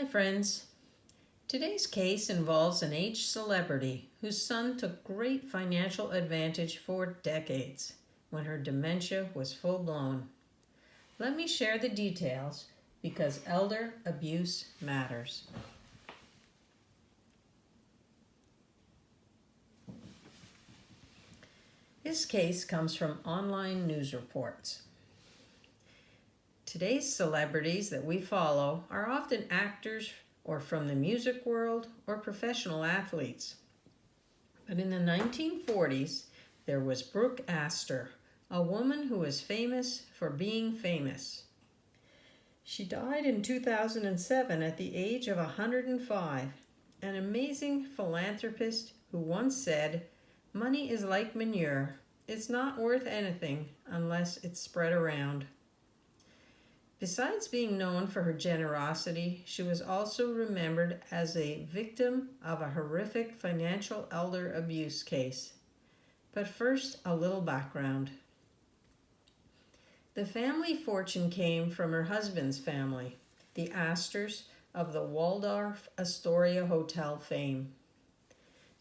Hi friends. Today's case involves an aged celebrity whose son took great financial advantage for decades when her dementia was full blown. Let me share the details because elder abuse matters. This case comes from online news reports. Today's celebrities that we follow are often actors or from the music world or professional athletes. But in the 1940s, there was Brooke Astor, a woman who was famous for being famous. She died in 2007 at the age of 105, an amazing philanthropist who once said, "Money is like manure. It's not worth anything unless it's spread around." Besides being known for her generosity, she was also remembered as a victim of a horrific financial elder abuse case. But first, a little background. The family fortune came from her husband's family, the Astors of the Waldorf Astoria Hotel fame.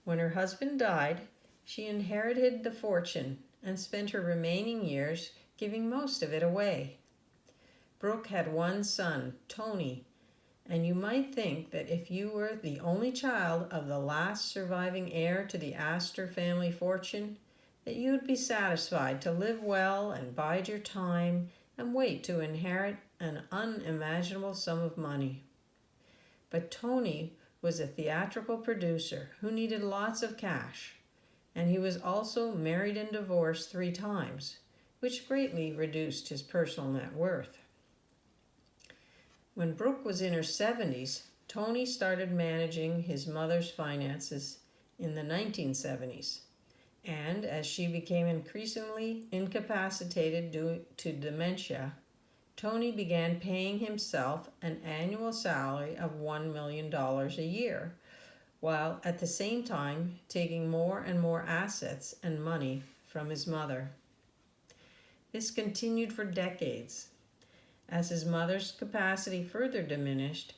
When her husband died, she inherited the fortune and spent her remaining years giving most of it away. Brooke had one son, Tony, and you might think that if you were the only child of the last surviving heir to the Astor family fortune, that you would be satisfied to live well and bide your time and wait to inherit an unimaginable sum of money. But Tony was a theatrical producer who needed lots of cash, and he was also married and divorced 3 times, which greatly reduced his personal net worth. When Brooke was in her 70s, Tony started managing his mother's finances in the 1970s. And as she became increasingly incapacitated due to dementia, Tony began paying himself an annual salary of $1 million a year, while at the same time taking more and more assets and money from his mother. This continued for decades. As his mother's capacity further diminished,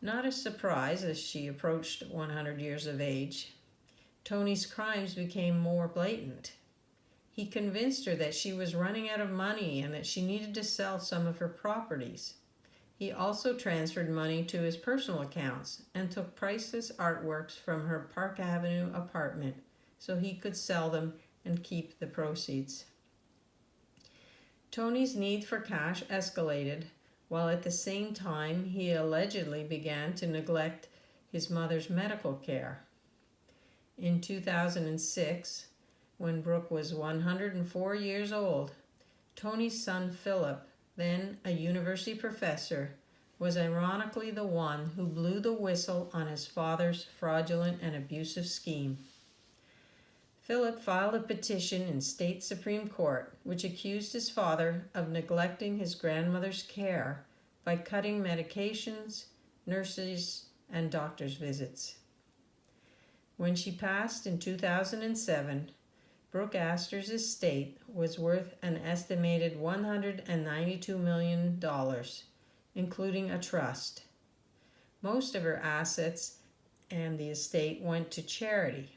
not a surprise as she approached 100 years of age, Tony's crimes became more blatant. He convinced her that she was running out of money and that she needed to sell some of her properties. He also transferred money to his personal accounts and took priceless artworks from her Park Avenue apartment so he could sell them and keep the proceeds. Tony's need for cash escalated, while at the same time he allegedly began to neglect his mother's medical care. In 2006, when Brooke was 104 years old, Tony's son Philip, then a university professor, was ironically the one who blew the whistle on his father's fraudulent and abusive scheme. Philip filed a petition in state Supreme Court which accused his father of neglecting his grandmother's care by cutting medications, nurses, and doctor's visits. When she passed in 2007, Brooke Astor's estate was worth an estimated $192 million, including a trust. Most of her assets and the estate went to charity.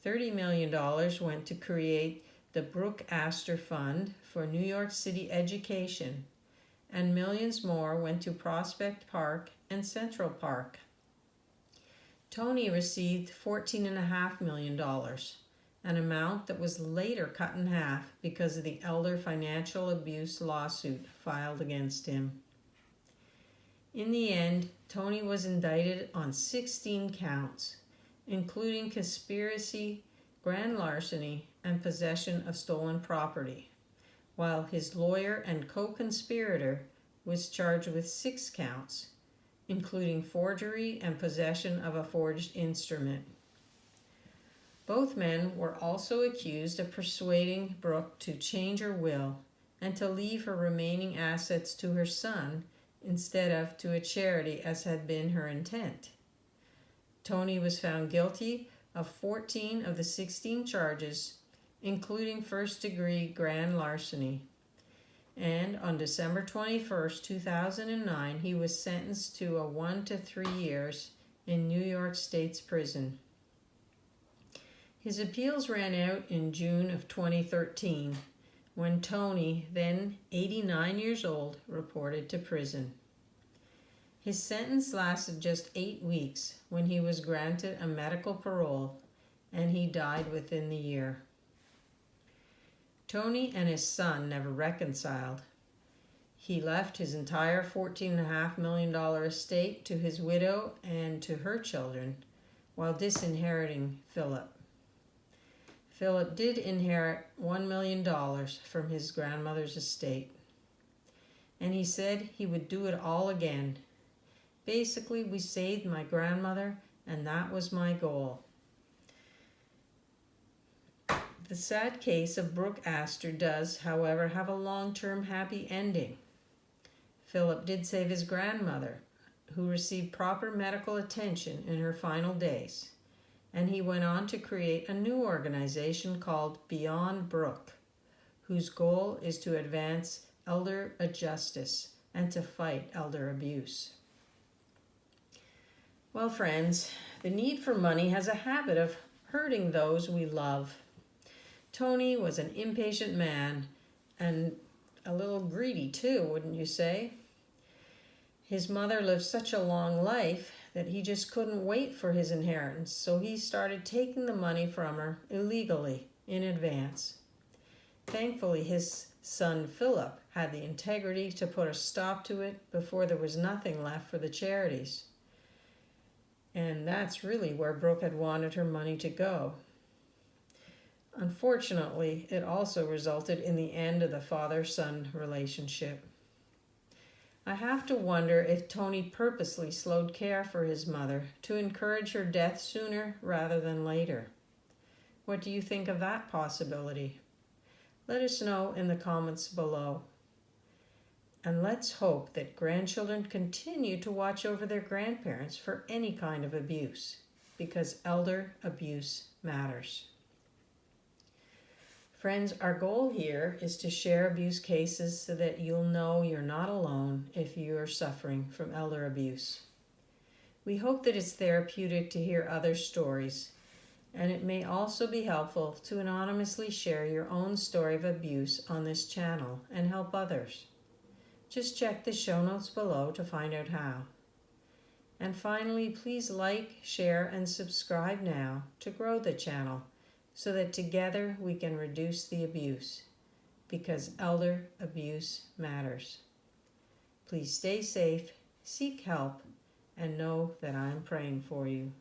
$30 million went to create the Brooke Astor Fund for New York City education, and millions more went to Prospect Park and Central Park. Tony received $14.5 million, an amount that was later cut in half because of the elder financial abuse lawsuit filed against him. In the end, Tony was indicted on 16 counts, including conspiracy, grand larceny, and possession of stolen property, while his lawyer and co-conspirator was charged with 6 counts, including forgery and possession of a forged instrument. Both men were also accused of persuading Brooke to change her will and to leave her remaining assets to her son instead of to a charity as had been her intent. Tony was found guilty of 14 of the 16 charges, including first-degree grand larceny. And on December 21st, 2009, he was sentenced to 1 to 3 years in New York State's prison. His appeals ran out in June of 2013 when Tony, then 89 years old, reported to prison. His sentence lasted just 8 weeks when he was granted a medical parole, and he died within the year. Tony and his son never reconciled. He left his entire $14.5 million estate to his widow and to her children, while disinheriting Philip. Philip did inherit $1 million from his grandmother's estate, and he said he would do it all again. Basically, we saved my grandmother, and that was my goal. The sad case of Brooke Astor does, however, have a long-term happy ending. Philip did save his grandmother, who received proper medical attention in her final days, and he went on to create a new organization called Beyond Brooke, whose goal is to advance elder justice and to fight elder abuse. Well, friends, the need for money has a habit of hurting those we love. Tony was an impatient man and a little greedy too, wouldn't you say? His mother lived such a long life that he just couldn't wait for his inheritance, so he started taking the money from her illegally in advance. Thankfully, his son Philip had the integrity to put a stop to it before there was nothing left for the charities. And that's really where Brooke had wanted her money to go. Unfortunately, it also resulted in the end of the father-son relationship. I have to wonder if Tony purposely slowed care for his mother to encourage her death sooner rather than later. What do you think of that possibility? Let us know in the comments below. And let's hope that grandchildren continue to watch over their grandparents for any kind of abuse, because elder abuse matters. Friends, our goal here is to share abuse cases so that you'll know you're not alone if you are suffering from elder abuse. We hope that it's therapeutic to hear other stories, and it may also be helpful to anonymously share your own story of abuse on this channel and help others. Just check the show notes below to find out how. And finally, please like, share, and subscribe now to grow the channel, so that together we can reduce the abuse, because elder abuse matters. Please stay safe, seek help, and know that I'm praying for you.